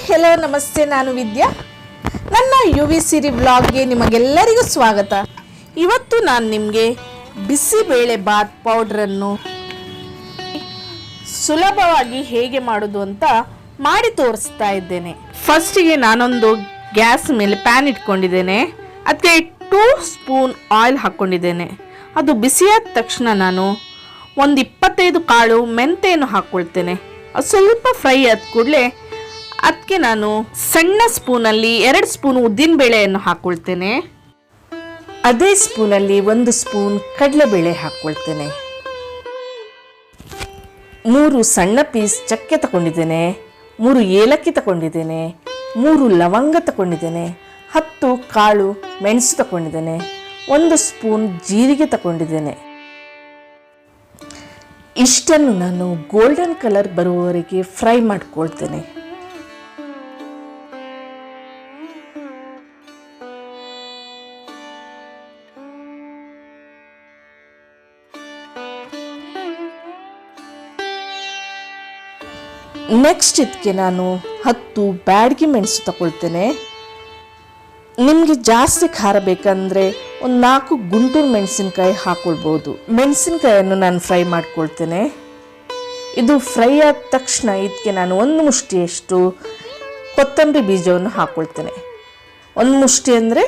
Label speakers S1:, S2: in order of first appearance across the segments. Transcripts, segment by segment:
S1: Hello ನಮಸ್ತೆ, ನಾನು ವಿದ್ಯಾ. ನನ್ನ UV ಸಿರಿ ವ್ಲಾಗ್ಗೆ ನಿಮಗೆಲ್ಲರಿಗೂ ಸ್ವಾಗತ. ಇವತ್ತು ನಾನು ನಿಮಗೆ ಬಿಸಿಬೇಳೆ ಬಾತ್ ಪೌಡ್ರನ್ನು ಸುಲಭವಾಗಿ ಹೇಗೆ ಮಾಡೋದು ಅಂತ ಮಾಡಿ ತೋರಿಸ್ತಾ ಇದ್ದೇನೆ. ಫಸ್ಟಿಗೆ ನಾನೊಂದು ಗ್ಯಾಸ್ ಮೇಲೆ ಪ್ಯಾನ್ ಇಟ್ಕೊಂಡಿದ್ದೇನೆ. ಅದಕ್ಕೆ 2 ಸ್ಪೂನ್ ಆಯಿಲ್ ಹಾಕ್ಕೊಂಡಿದ್ದೇನೆ. ಅದು ಬಿಸಿಯಾದ ತಕ್ಷಣ ನಾನು ಒಂದು 25 ಕಾಳು ಮೆಂತೆಯನ್ನು ಹಾಕ್ಕೊಳ್ತೇನೆ. ಅದು ಸ್ವಲ್ಪ ಫ್ರೈ ಆದ ಕೂಡಲೇ ಅದಕ್ಕೆ ನಾನು ಸಣ್ಣ ಸ್ಪೂನಲ್ಲಿ 2 ಸ್ಪೂನ್ ಉದ್ದಿನಬೇಳೆಯನ್ನು ಹಾಕ್ಕೊಳ್ತೇನೆ. ಅದೇ ಸ್ಪೂನಲ್ಲಿ 1 ಸ್ಪೂನ್ ಕಡಲೆಬೇಳೆ ಹಾಕ್ಕೊಳ್ತೇನೆ. 3 ಸಣ್ಣ ಪೀಸ್ ಚಕ್ಕೆ ತಗೊಂಡಿದ್ದೇನೆ, 3 ಏಲಕ್ಕಿ ತಗೊಂಡಿದ್ದೇನೆ, 3 ಲವಂಗ ತಗೊಂಡಿದ್ದೇನೆ, 10 ಕಾಳು ಮೆಣಸು ತಗೊಂಡಿದ್ದೇನೆ, 1 ಸ್ಪೂನ್ ಜೀರಿಗೆ ತಗೊಂಡಿದ್ದೇನೆ. ಇಷ್ಟನ್ನು ನಾನು ಗೋಲ್ಡನ್ ಕಲರ್ ಬರುವವರೆಗೆ ಫ್ರೈ ಮಾಡ್ಕೊಳ್ತೇನೆ. ನೆಕ್ಸ್ಟ್ ಇದಕ್ಕೆ ನಾನು 10 ಬ್ಯಾಡಗಿ ಮೆಣಸು ತಗೊಳ್ತೇನೆ. ನಿಮಗೆ ಜಾಸ್ತಿ ಖಾರ ಬೇಕಂದರೆ ಒಂದು 4 ಗುಂಟೂರು ಮೆಣಸಿನ್ಕಾಯಿ ಹಾಕ್ಕೊಳ್ಬೋದು. ಮೆಣಸಿನ್ಕಾಯನ್ನು ನಾನು ಫ್ರೈ ಮಾಡ್ಕೊಳ್ತೇನೆ. ಇದು ಫ್ರೈ ಆದ ತಕ್ಷಣ ಇದಕ್ಕೆ ನಾನು 1 ಮುಷ್ಟಿಯಷ್ಟು ಕೊತ್ತಂಬರಿ ಬೀಜವನ್ನು ಹಾಕ್ಕೊಳ್ತೇನೆ. 1 ಮುಷ್ಟಿ ಅಂದರೆ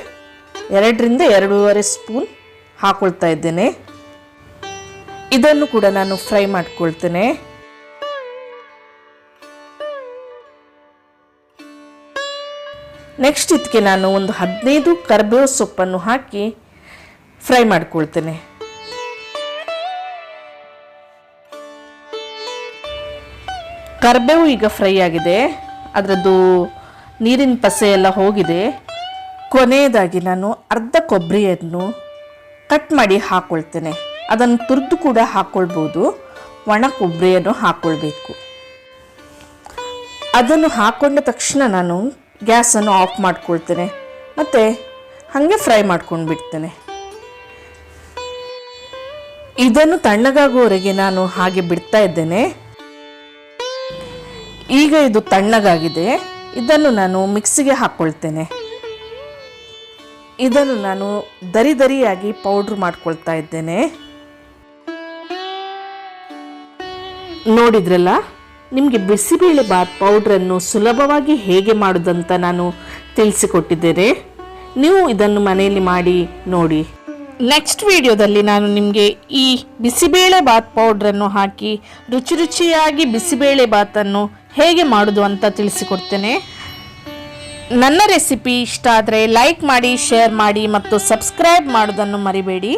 S1: 2 ರಿಂದ 2.5 ಸ್ಪೂನ್ ಹಾಕ್ಕೊಳ್ತಾ ಇದ್ದೇನೆ. ಇದನ್ನು ಕೂಡ ನಾನು ಫ್ರೈ ಮಾಡ್ಕೊಳ್ತೇನೆ. ನೆಕ್ಸ್ಟ್ ಇದಕ್ಕೆ ನಾನು ಒಂದು 15 ಕರಿಬೇವು ಸೊಪ್ಪನ್ನು ಹಾಕಿ ಫ್ರೈ ಮಾಡ್ಕೊಳ್ತೇನೆ. ಕರಿಬೇವು ಈಗ ಫ್ರೈ ಆಗಿದೆ, ಅದರದ್ದು ನೀರಿನ ಪಸೆ ಎಲ್ಲ ಹೋಗಿದೆ. ಕೊನೆಯದಾಗಿ ನಾನು ಅರ್ಧ ಕೊಬ್ಬರಿಯನ್ನು ಕಟ್ ಮಾಡಿ ಹಾಕ್ಕೊಳ್ತೇನೆ. ಅದನ್ನು ತುರಿದು ಕೂಡ ಹಾಕ್ಕೊಳ್ಬೋದು, ಒಣ ಕೊಬ್ಬರಿಯನ್ನು ಹಾಕ್ಕೊಳ್ಬೇಕು. ಅದನ್ನು ಹಾಕ್ಕೊಂಡ ತಕ್ಷಣ ನಾನು ಗ್ಯಾಸನ್ನು ಆಫ್ ಮಾಡ್ಕೊಳ್ತೇನೆ ಮತ್ತು ಹಾಗೆ ಫ್ರೈ ಮಾಡ್ಕೊಂಡು ಬಿಡ್ತೇನೆ. ಇದನ್ನು ತಣ್ಣಗಾಗುವವರೆಗೆ ನಾನು ಹಾಗೆ ಬಿಡ್ತಾ ಇದ್ದೇನೆ. ಈಗ ಇದು ತಣ್ಣಗಾಗಿದೆ. ಇದನ್ನು ನಾನು ಮಿಕ್ಸಿಗೆ ಹಾಕ್ಕೊಳ್ತೇನೆ. ಇದನ್ನು ನಾನು ದರಿಯಾಗಿ ಪೌಡ್ರ್ ಮಾಡ್ಕೊಳ್ತಾ ಇದ್ದೇನೆ. ನೋಡಿದ್ರಲ್ಲ, ನಿಮಗೆ ಬಿಸಿಬೇಳೆ ಬಾತ್ ಪೌಡ್ರನ್ನು ಸುಲಭವಾಗಿ ಹೇಗೆ ಮಾಡೋದಂತ ನಾನು ತಿಳಿಸಿಕೊಟ್ಟಿದ್ದೇನೆ. ನೀವು ಇದನ್ನು ಮನೆಯಲ್ಲಿ ಮಾಡಿ ನೋಡಿ. ನೆಕ್ಸ್ಟ್ ವಿಡಿಯೋದಲ್ಲಿ ನಾನು ನಿಮಗೆ ಈ ಬಿಸಿಬೇಳೆ ಬಾತ್ ಪೌಡ್ರನ್ನು ಹಾಕಿ ರುಚಿಯಾಗಿ ಬಿಸಿಬೇಳೆ ಬಾತನ್ನು ಹೇಗೆ ಮಾಡೋದು ಅಂತ ತಿಳಿಸಿಕೊಡ್ತೇನೆ. ನನ್ನ ರೆಸಿಪಿ ಇಷ್ಟ ಆದರೆ ಲೈಕ್ ಮಾಡಿ, ಶೇರ್ ಮಾಡಿ ಮತ್ತು ಸಬ್ಸ್ಕ್ರೈಬ್ ಮಾಡೋದನ್ನು ಮರಿಬೇಡಿ.